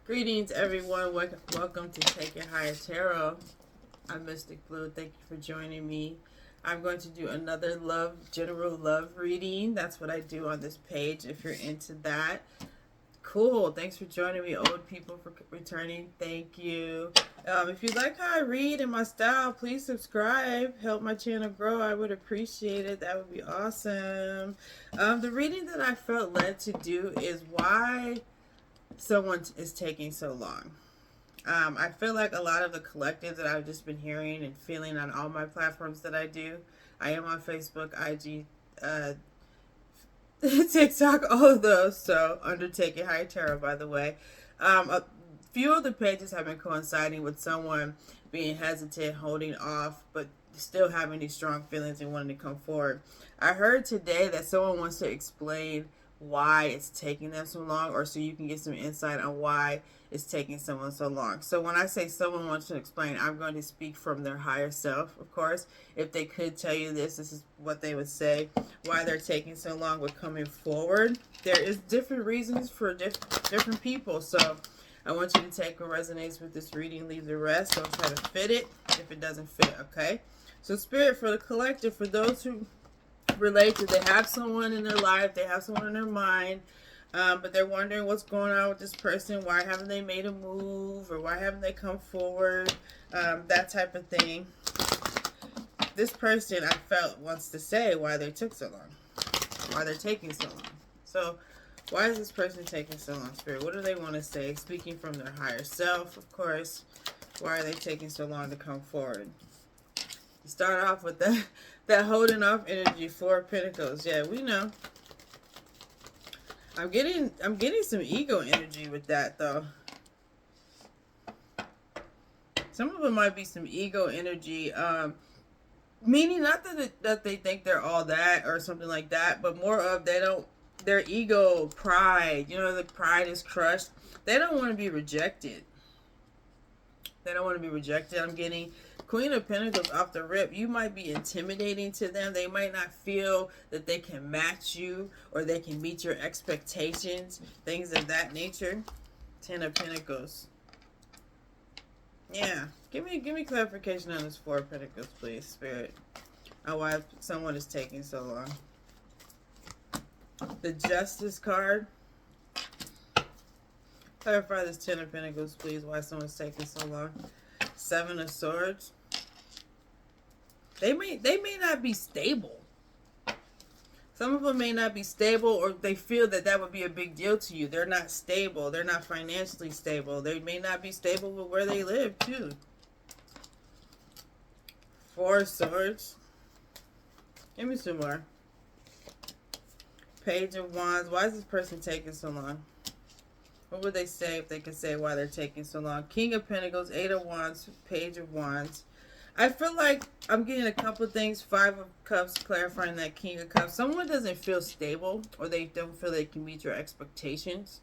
Greetings, everyone. Welcome to Take It Higher Tarot. I'm Mystic Blue. Thank you for joining me. I'm going to do another general love reading. That's what I do on this page if you're into that. Cool. Thanks for joining me, old people, for returning. Thank you. If you like how I read and my style, please subscribe. Help my channel grow. I would appreciate it. That would be awesome. The reading that I felt led to do is why someone is taking so long. I feel like a lot of the collectives that I've just been hearing and feeling on all my platforms that I do. I am on Facebook, IG, TikTok, all of those. So, under Take It Higher Tarot, by the way. A few of the pages have been coinciding with someone being hesitant, holding off, but still having these strong feelings and wanting to come forward. I heard today that someone wants to explain why it's taking them so long, or so you can get some insight on why it's taking someone so long. So when I say someone wants to explain, I'm going to speak from their higher self, of course. If they could tell you this is what they would say, why they're taking so long with coming forward. There is different reasons for different people, so I want you to take what resonates with this reading, leave the rest. Don't try to fit it if it doesn't fit, okay? So Spirit, for the collective, for those who relate to, they have someone in their life, they have someone in their mind, but they're wondering what's going on with this person. Why haven't they made a move, or why haven't they come forward? That type of thing. This person, I felt, wants to say why they took so long, why they're taking so long. So why is this person taking so long, Spirit? What do they want to say? Speaking from their higher self, of course. Why are they taking so long to come forward? You start off with that holding off energy, Four of Pentacles. Yeah, we know. I'm getting some ego energy with that, though. Some of them might be some ego energy, meaning not that they think they're all that or something like that, but more of their ego, pride. You know, the pride is crushed. They don't want to be rejected. They don't want to be rejected. I'm getting Queen of Pentacles off the rip. You might be intimidating to them. They might not feel that they can match you or they can meet your expectations, things of that nature. Ten of Pentacles. Yeah. Give me clarification on this Four of Pentacles, please, Spirit. On why someone is taking so long. The Justice card. Clarify this Ten of Pentacles, please, why someone's taking so long. Seven of Swords. They may not be stable. Some of them may not be stable, or they feel that would be a big deal to you. They're not stable. They're not financially stable. They may not be stable with where they live, too. Four of Swords. Give me some more. Page of Wands. Why is this person taking so long? What would they say if they could say why they're taking so long? King of Pentacles, Eight of Wands, Page of Wands. I feel like I'm getting a couple of things. Five of Cups, clarifying that King of Cups. Someone doesn't feel stable, or they don't feel they can meet your expectations.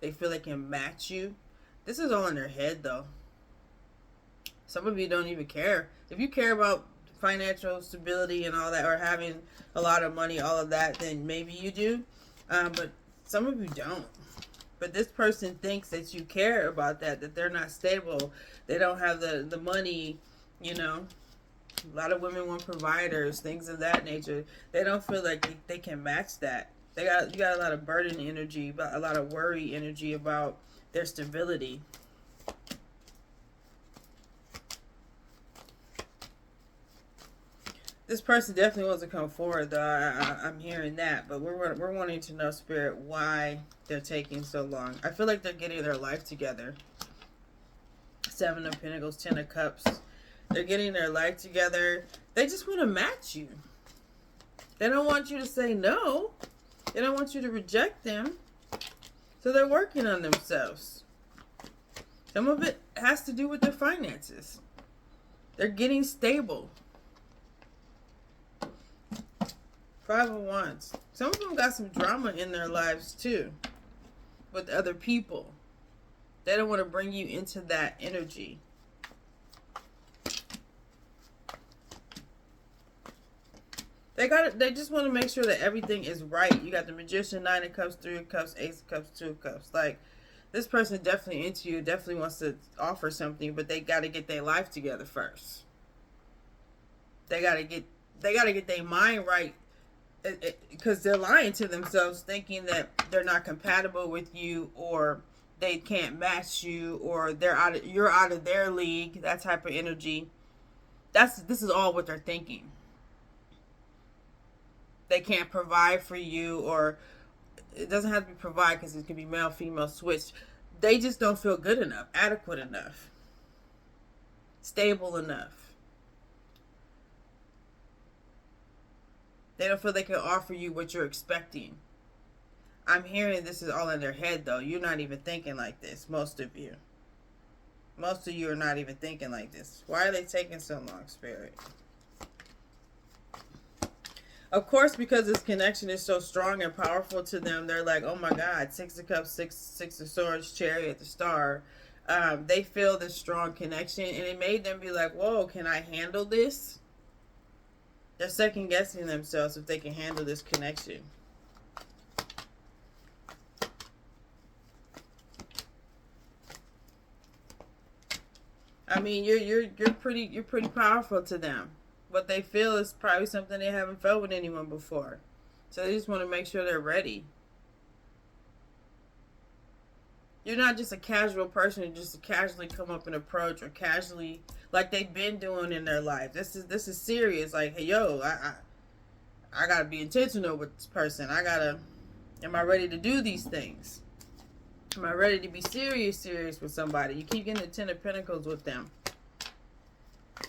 They feel they can match you. This is all in their head, though. Some of you don't even care. If you care about financial stability and all that, or having a lot of money, all of that, then maybe you do. But some of you don't. But this person thinks that you care about that they're not stable. They don't have the money, you know. A lot of women want providers, things of that nature. They don't feel like they can match that. You got a lot of burden energy, a lot of worry energy about their stability. This person definitely wants to come forward, though. I'm hearing that, but we're wanting to know, Spirit, why they're taking so long. I feel like they're getting their life together. Seven of Pentacles, Ten of Cups. They're getting their life together. They just want to match you. They don't want you to say no. They don't want you to reject them. So they're working on themselves. Some of it has to do with their finances. They're getting stable. Five of Wands. Some of them got some drama in their lives too, with other people. They don't want to bring you into that energy. They just want to make sure that everything is right. You got the Magician, Nine of Cups, Three of Cups, Ace of Cups, Two of Cups. Like, This person definitely into you, definitely wants to offer something, but they got to get their life together first. They got to get their mind right, because they're lying to themselves, thinking that they're not compatible with you, or they can't match you, or you're out of their league. That type of energy. This is all what they're thinking. They can't provide for you, or it doesn't have to be provide, because it can be male female switch. They just don't feel good enough, adequate enough, stable enough. They don't feel they can offer you what you're expecting. I'm hearing this is all in their head, though. You're not even thinking like this, most of you. Most of you are not even thinking like this. Why are they taking so long, Spirit? Of course, because this connection is so strong and powerful to them, they're like, oh my God, Six of Cups, Six of Swords, Chariot, the Star. They feel this strong connection, and it made them be like, whoa, can I handle this? They're second guessing themselves if they can handle this connection. I mean, you're pretty powerful to them. What they feel is probably something they haven't felt with anyone before. So they just want to make sure they're ready. You're not just a casual person who just casually come up and approach, or casually like they've been doing in their life. This is serious. Like, hey, yo, I gotta be intentional with this person. Am I ready to do these things? Am I ready to be serious with somebody? You keep getting the Ten of Pentacles with them.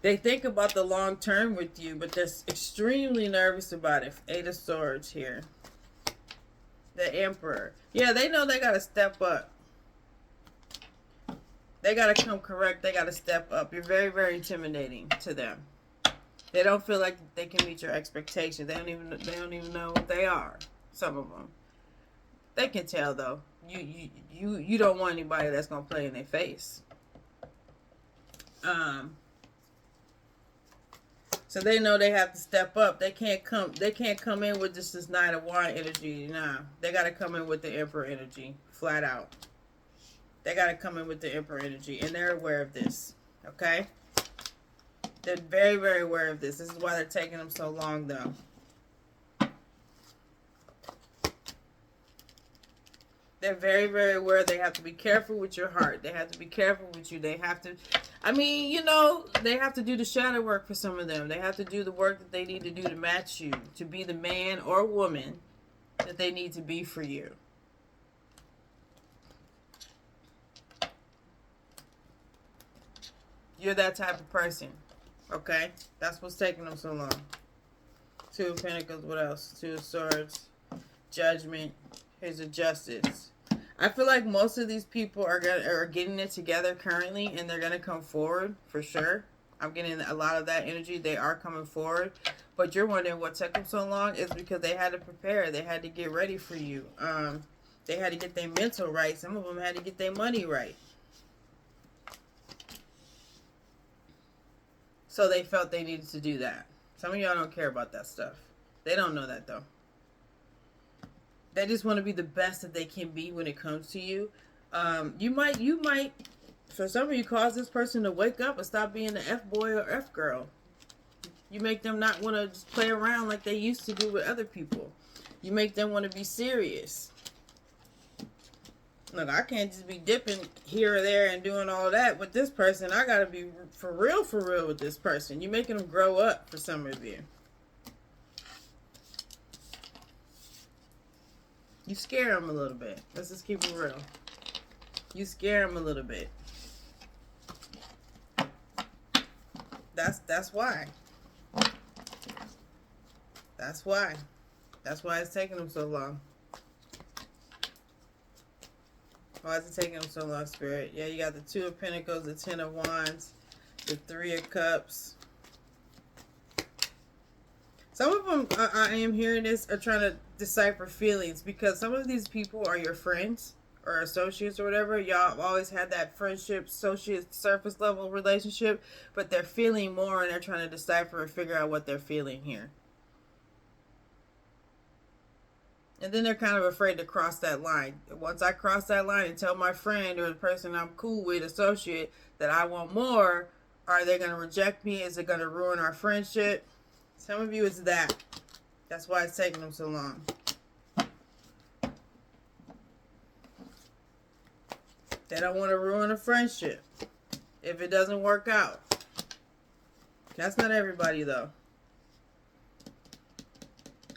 They think about the long term with you, but they're extremely nervous about it. Eight of Swords here. The Emperor. Yeah, they know they got to step up. They got to come correct. They got to step up. You're very, very intimidating to them. They don't feel like they can meet your expectations. They don't even know what they are. Some of them. They can tell, though. You don't want anybody that's going to play in their face. So they know they have to step up. They can't come in with just this Knight of Wands energy. Nah. They got to come in with the Emperor energy. Flat out. They got to come in with the Emperor energy. And they're aware of this. Okay? They're very, very aware of this. This is why they're taking them so long, though. They're very, very aware. They have to be careful with your heart. They have to be careful with you. They have to, I mean, you know, they have to do the shadow work for some of them. They have to do the work that they need to do to match you, to be the man or woman that they need to be for you. You're that type of person. Okay? That's what's taking them so long. Two of Pentacles. What else? Two of Swords. Judgment. Here's a Justice. I feel like most of these people are getting it together currently, and they're gonna come forward for sure. I'm getting a lot of that energy. They are coming forward, but you're wondering what took them so long is because they had to prepare. They had to get ready for you. They had to get their mental right. Some of them had to get their money right. So they felt they needed to do that. Some of y'all don't care about that stuff. They don't know that though. They just want to be the best that they can be when it comes to you. You might, for some of you, cause this person to wake up and stop being the F-boy or F-girl. You make them not want to just play around like they used to do with other people. You make them want to be serious. Look, I can't just be dipping here or there and doing all that with this person. I got to be for real with this person. You're making them grow up for some of you. You scare them a little bit. Let's just keep it real. You scare them a little bit. That's why. That's why. That's why it's taking them so long. Why is it taking them so long, Spirit? Yeah, you got the Two of Pentacles, the Ten of Wands, the Three of Cups. Some of them, I am hearing this, are trying to decipher feelings, because some of these people are your friends or associates or whatever. Y'all have always had that friendship, associate, surface level relationship, but they're feeling more and they're trying to decipher and figure out what they're feeling here. And then they're kind of afraid to cross that line. Once I cross that line and tell my friend or the person I'm cool with, associate, that I want more, are they going to reject me? Is it going to ruin our friendship? Some of you, it's that. That's why it's taking them so long. They don't want to ruin a friendship if it doesn't work out. That's not everybody, though.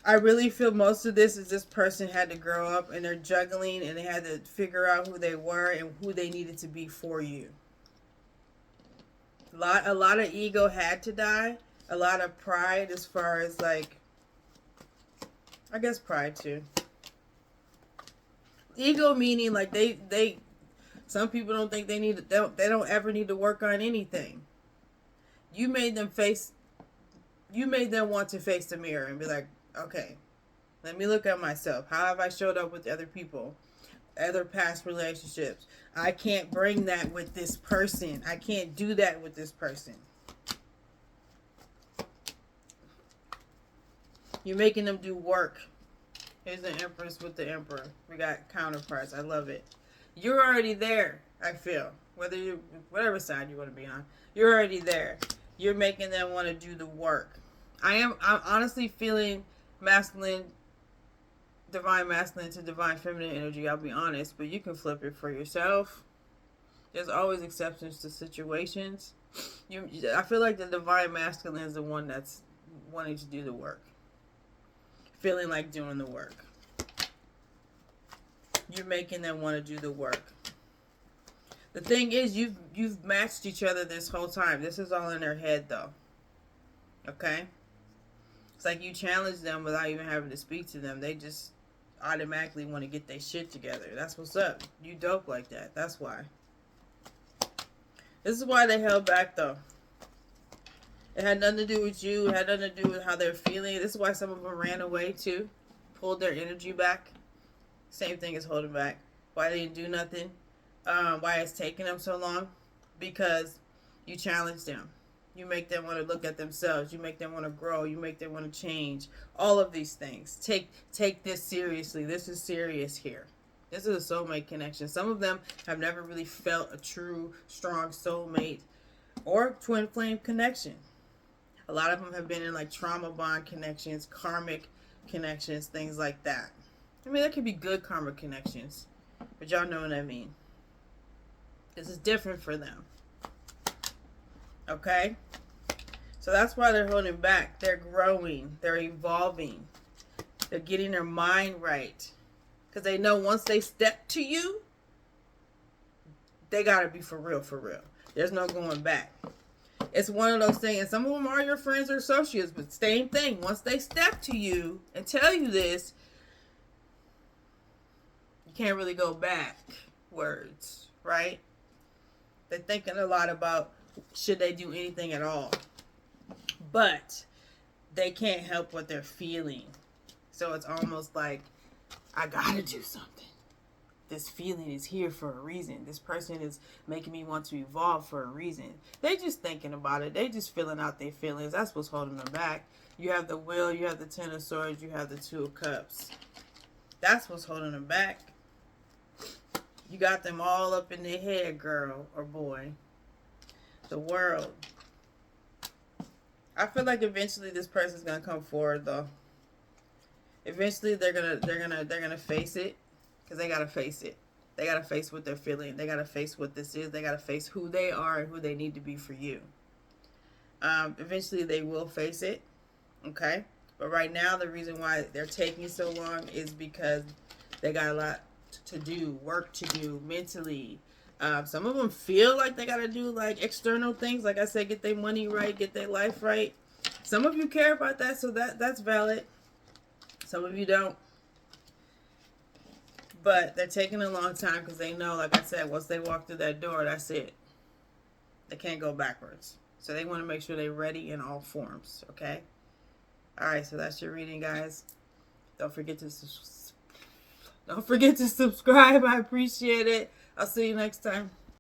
I really feel most of this is this person had to grow up and they're juggling and they had to figure out who they were and who they needed to be for you. A lot of ego had to die. A lot of pride, as far as like, I guess pride too. Ego meaning like they some people don't think they don't ever need to work on anything. You made them want to face the mirror and be like, okay, let me look at myself. How have I showed up with other people, other past relationships? I can't bring that with this person. I can't do that with this person. You're making them do work. Here's the Empress with the Emperor. We got counterparts. I love it. You're already there, I feel. Whatever side you want to be on. You're already there. You're making them want to do the work. I'm honestly feeling masculine, divine masculine to divine feminine energy. I'll be honest, but you can flip it for yourself. There's always exceptions to situations. I feel like the divine masculine is the one that's wanting to do the work. Feeling like doing the work. You're making them want to do the work. The thing is, you've matched each other this whole time. This is all in their head, though. Okay? It's like you challenge them without even having to speak to them. They just automatically want to get their shit together. That's what's up. You dope like that. That's why. This is why they held back, though. It had nothing to do with you. It had nothing to do with how they're feeling. This is why some of them ran away, too. Pulled their energy back. Same thing as holding back. Why they didn't do nothing. Why it's taking them so long. Because you challenge them. You make them want to look at themselves. You make them want to grow. You make them want to change. All of these things. Take this seriously. This is serious here. This is a soulmate connection. Some of them have never really felt a true, strong soulmate or twin flame connection. A lot of them have been in like trauma bond connections, karmic connections, things like that. I mean, that could be good karmic connections, but y'all know what I mean. This is different for them. Okay? So that's why they're holding back. They're growing. They're evolving. They're getting their mind right. Because they know once they step to you, they got to be for real, for real. There's no going back. It's one of those things, and some of them are your friends or associates, but same thing. Once they step to you and tell you this, you can't really go backwards, right? They're thinking a lot about should they do anything at all. But they can't help what they're feeling. So it's almost like, I gotta do something. This feeling is here for a reason. This person is making me want to evolve for a reason. They just thinking about it. They just feeling out their feelings. That's what's holding them back. You have the Wheel, you have the Ten of Swords, you have the Two of Cups. That's what's holding them back. You got them all up in their head, girl or boy. The World. I feel like eventually this person's gonna come forward, though. Eventually they're gonna face it. Because they got to face it. They got to face what they're feeling. They got to face what this is. They got to face who they are and who they need to be for you. Eventually they will face it. Okay? But right now, the reason why they're taking so long is because they got a lot to do, work to do mentally. Some of them feel like they got to do like external things. Like I said, get their money right, get their life right. Some of you care about that, so that's valid. Some of you don't. But they're taking a long time because they know, like I said, once they walk through that door, that's it. They can't go backwards. So they want to make sure they're ready in all forms, okay? All right, so that's your reading, guys. Don't forget to subscribe. I appreciate it. I'll see you next time.